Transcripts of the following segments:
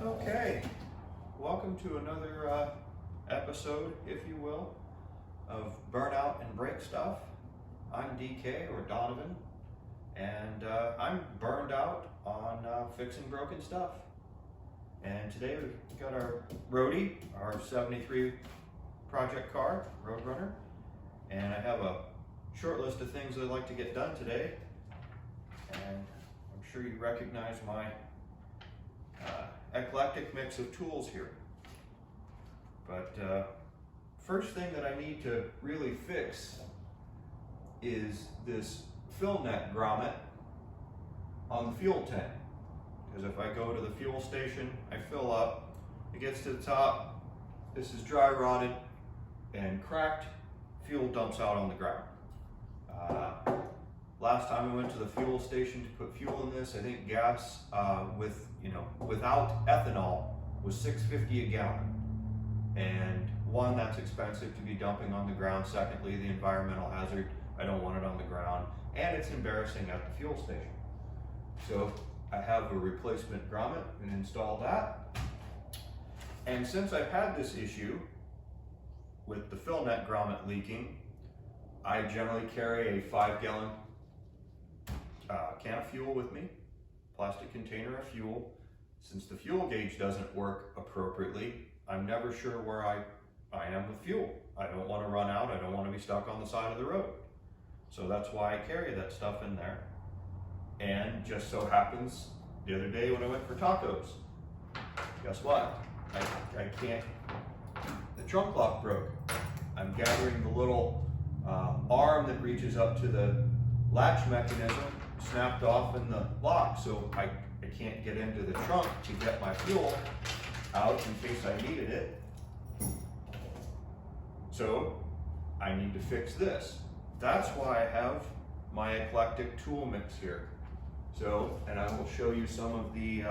Okay, welcome to another episode, if you will, of Burnout and Break Stuff. I'm DK, or Donovan, and I'm burned out on fixing broken stuff. And today we've got our Roadie, our 73 project car, Roadrunner, and I have a short list of things I'd like to get done today. And I'm sure you recognize my eclectic mix of tools here. But first thing that I need to really fix is this fill neck grommet on the fuel tank. Because if I go to the fuel station, I fill up, it gets to the top, this is dry rotted and cracked, fuel dumps out on the ground. Last time we went to the fuel station to put fuel in this, I think gas without ethanol was $6.50 a gallon. And one, that's expensive to be dumping on the ground. Secondly, the environmental hazard, I don't want it on the ground. And it's embarrassing at the fuel station. So I have a replacement grommet and installed that. And since I've had this issue with the fill neck grommet leaking, I generally carry a 5-gallon can of fuel with me, plastic container of fuel. Since the fuel gauge doesn't work appropriately, I'm never sure where I am with fuel. I don't want to run out, I don't want to be stuck on the side of the road. So that's why I carry that stuff in there. And just so happens, the other day when I went for tacos, guess what? I can't, the trunk lock broke. I'm gathering the little arm that reaches up to the latch mechanism, snapped off in the lock, so I can't get into the trunk to get my fuel out in case I needed it. So I need to fix this. That's why I have my eclectic tool mix here. So, and I will show you some of the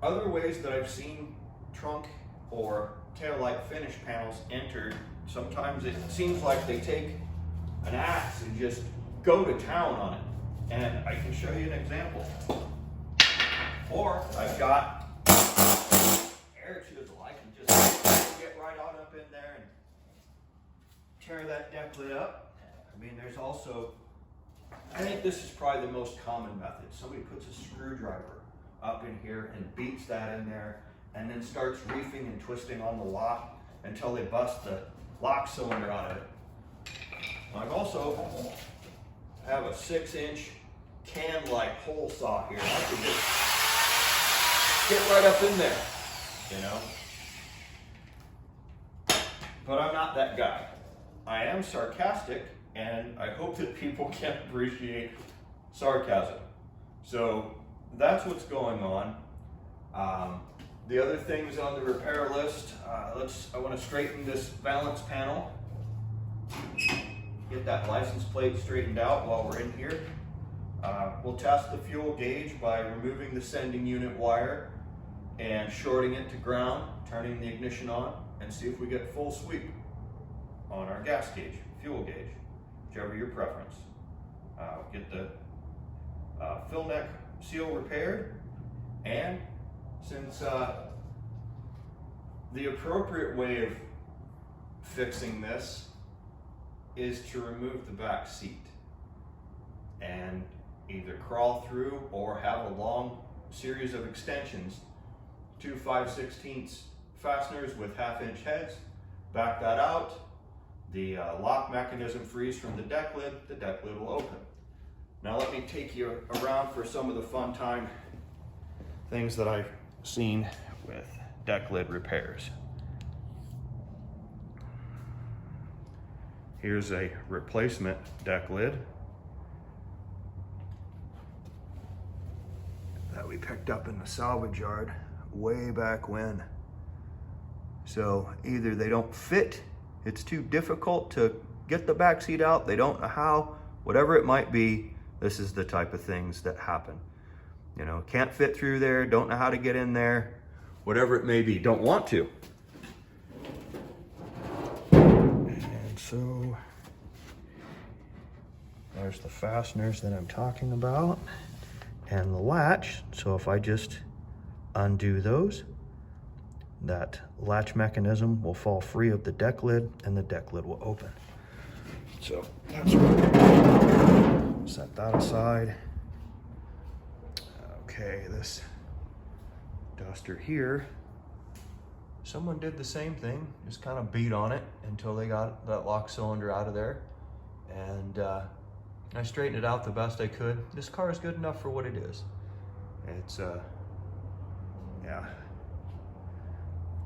other ways that I've seen trunk or taillight finish panels entered. Sometimes it seems like they take an axe and just go to town on it. And I can show you an example. Or I've got air chisel. I can just get right on up in there and tear that deck lid up. I mean, there's also, I think this is probably the most common method. Somebody puts a screwdriver up in here and beats that in there and then starts reefing and twisting on the lock until they bust the lock cylinder out of it. I've also have a 6-inch can-like hole saw here. I can just get right up in there, you know. But I'm not that guy. I am sarcastic, and I hope that people can appreciate sarcasm. So that's what's going on. The other things on the repair list, I want to straighten this valance panel. Get that license plate straightened out while we're in here. We'll test the fuel gauge by removing the sending unit wire and shorting it to ground, turning the ignition on, and see if we get full sweep on our gas gauge, fuel gauge, whichever your preference. Get the fill neck seal repaired, and since the appropriate way of fixing this is to remove the back seat and either crawl through or have a long series of extensions, 2 5/16 fasteners with 1/2-inch heads, back that out, the lock mechanism frees from the deck lid will open. Now let me take you around for some of the fun time things that I've seen with deck lid repairs. Here's a replacement deck lid that we picked up in the salvage yard way back when. So either they don't fit, it's too difficult to get the back seat out, they don't know how, whatever it might be, this is the type of things that happen. You know, can't fit through there, don't know how to get in there, whatever it may be, don't want to. And So there's the fasteners that I'm talking about and the latch. So if I just undo those, that latch mechanism will fall free of the deck lid and the deck lid will open. So that's what, set that aside. Okay, this duster here, someone did the same thing, just kind of beat on it until they got that lock cylinder out of there. And I straightened it out the best I could. This car is good enough for what it is. It's, yeah,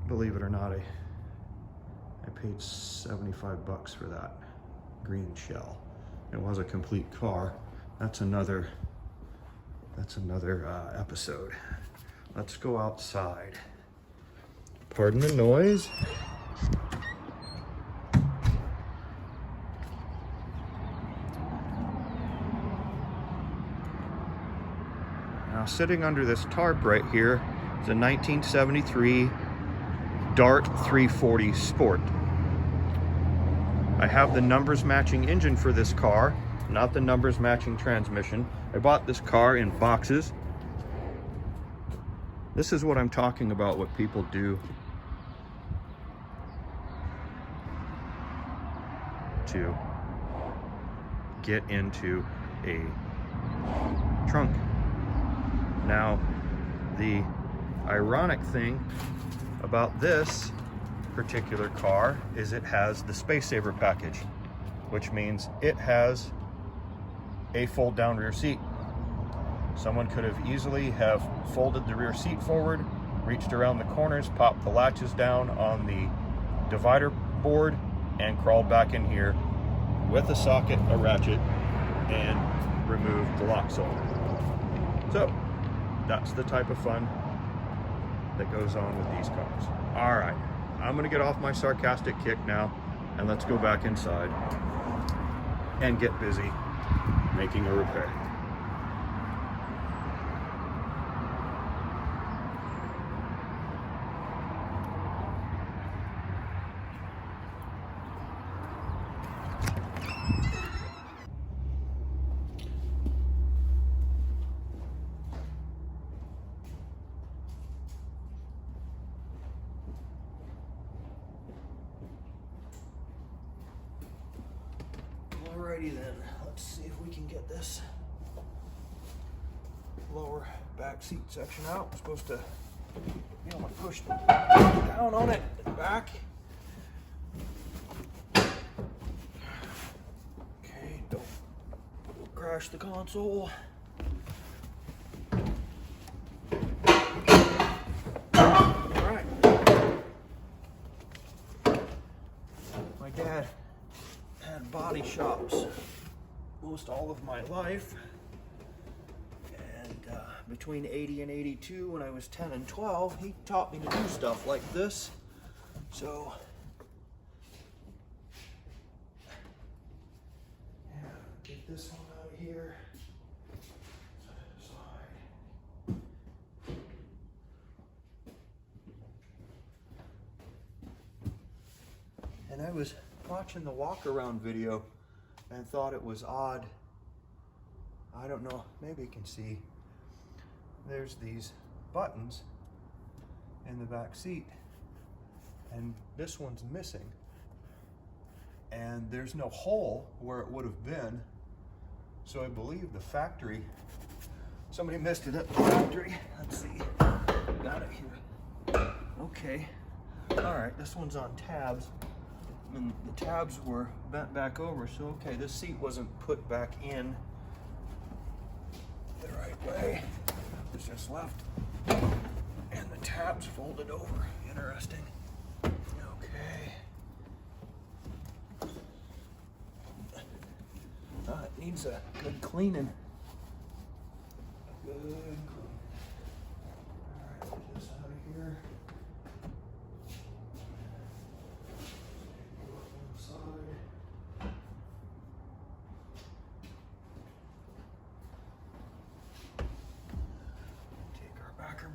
believe it or not, I paid 75 bucks for that green shell. It was a complete car. That's another episode. Let's go outside. Pardon the noise. Now sitting under this tarp right here is a 1973 Dart 340 Sport. I have the numbers matching engine for this car, not the numbers matching transmission. I bought this car in boxes. This is what I'm talking about, what people do to get into a trunk. Now, the ironic thing about this particular car is it has the Space Saver package, which means it has a fold down rear seat. Someone could have easily have folded the rear seat forward, reached around the corners, popped the latches down on the divider board, and crawled back in here with a socket, a ratchet, and removed the lock cylinder. So that's the type of fun that goes on with these cars. All right, I'm gonna get off my sarcastic kick now, and let's go back inside and get busy making a repair. Alrighty then, let's see if we can get this lower back seat section out. I'm supposed to be able to push down on it and back. Okay, don't crash the console. Alright. My dad had body shops most all of my life, and between 80 and 82, when I was 10 and 12, he taught me to do stuff like this. So yeah, get this one out of here. Side. And I was watching the walk around video and thought it was odd. I don't know, maybe you can see there's these buttons in the back seat, and this one's missing, and there's no hole where it would have been. So I believe the factory, somebody missed it at the factory. Let's see, got it here. Okay, all right, this one's on tabs. And the tabs were bent back over, so okay, this seat wasn't put back in the right way. It was just left, and the tabs folded over. Interesting. Okay. It needs a good cleaning. Good cleaning. All right, get this out of here.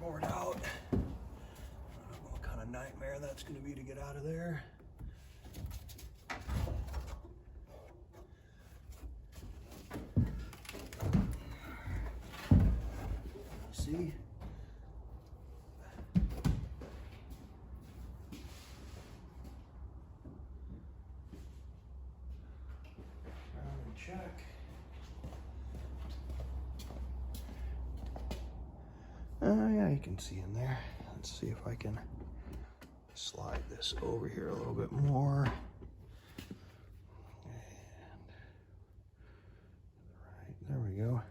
Board out. I don't know what kind of nightmare that's going to be to get out of there. see. Round and check. Yeah, you can see in there. Let's see if I can slide this over here a little bit more. And right, there we go.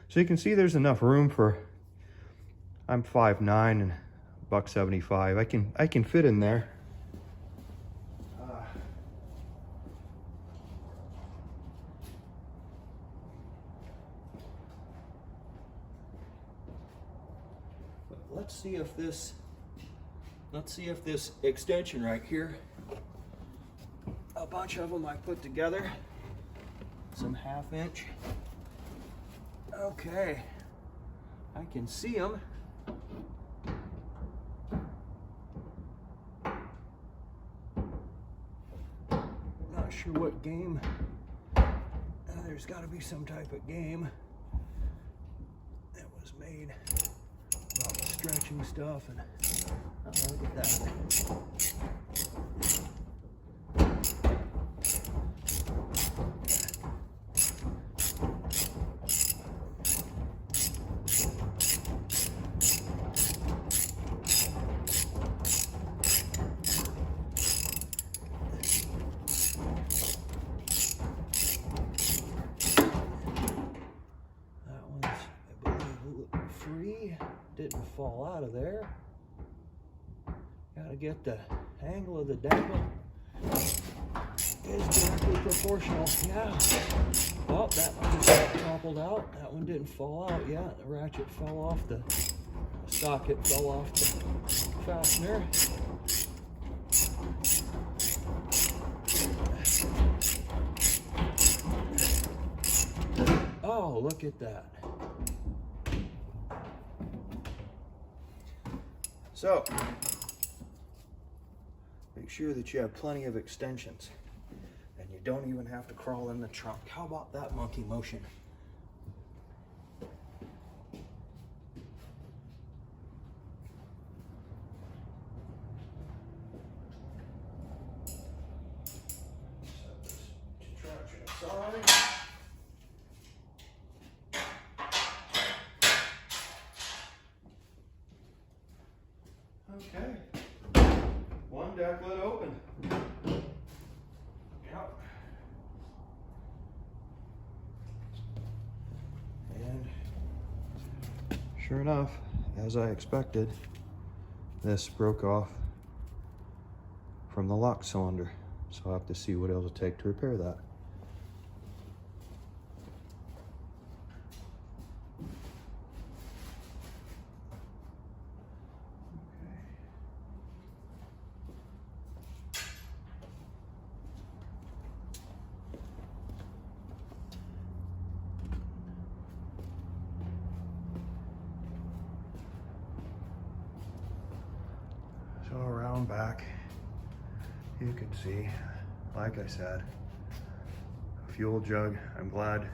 So you can see there's enough room for, I'm 5'9" and $175. I can fit in there. Let's see if this extension right here, a bunch of them I put together, some 1/2 inch. Okay, I can see them. Not sure what game. There's got to be some type of game that was made about stretching stuff, and look at that. That one's, I believe, free. Didn't fall out of there. Gotta get the angle of the dangle is directly proportional. Yeah. Well, that one just got toppled out. That one didn't fall out yet. The ratchet fell off the socket, fell off the fastener. Oh, look at that. So, make sure that you have plenty of extensions and you don't even have to crawl in the trunk. How about that monkey motion? Set this traction aside. Okay, one deck lid open. Yep. And sure enough, as I expected, this broke off from the lock cylinder. So I'll have to see what else it'll take to repair that. So around back, you can see, like I said, a fuel jug. I'm glad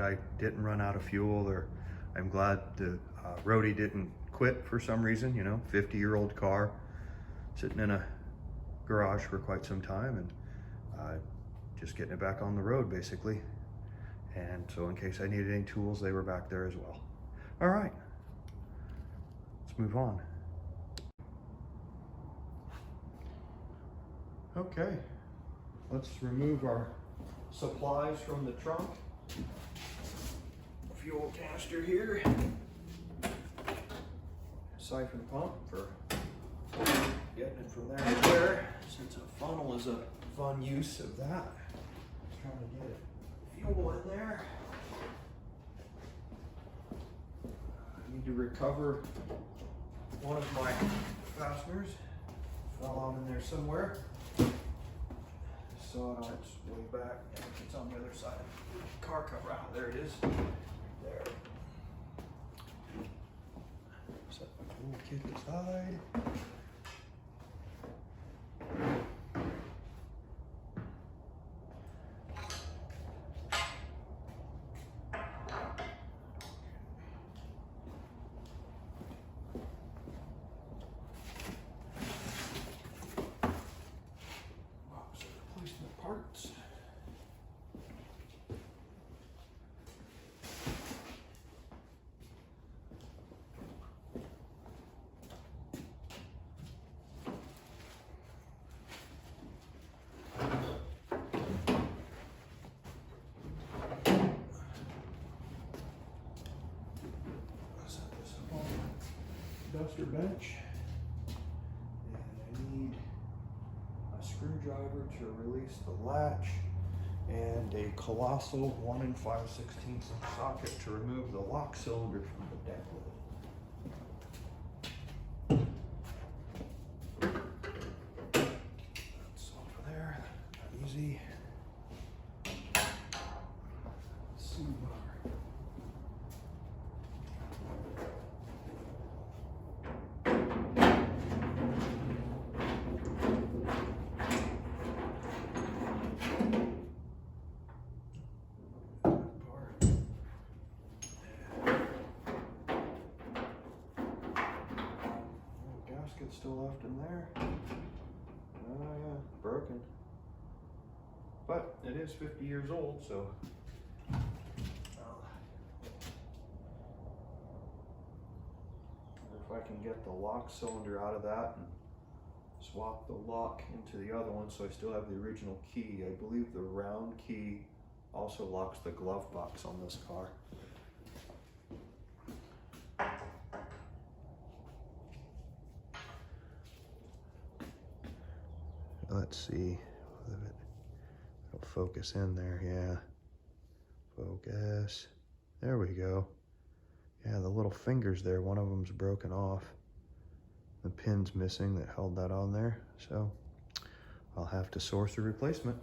I didn't run out of fuel, or I'm glad the Roadie didn't quit for some reason. You know, 50-year-old car sitting in a garage for quite some time, and just getting it back on the road basically. And so in case I needed any tools, they were back there as well. All right, let's move on. Okay, let's remove our supplies from the trunk. Fuel canister here. Siphon pump for getting it from there to there, since a funnel is a fun use of that. Trying to get fuel in there. I need to recover one of my fasteners. Fell out in there somewhere. Saw it on its way back. It's on the other side of the car cover. Ah, there it is. There. Set my tool kit aside. adjuster bench, and I need a screwdriver to release the latch, and a colossal 1 5/16 inch socket to remove the lock cylinder from the deck lid. That's over there, easy. C-bar. Gasket still left in there. Oh yeah, broken. But it is 50 years old, so. If I can get the lock cylinder out of that and swap the lock into the other one so I still have the original key. I believe the round key also locks the glove box on this car. Let's see, it'll focus in there, yeah. Focus, there we go. Yeah, the little fingers there, one of them's broken off. The pin's missing that held that on there, so I'll have to source a replacement.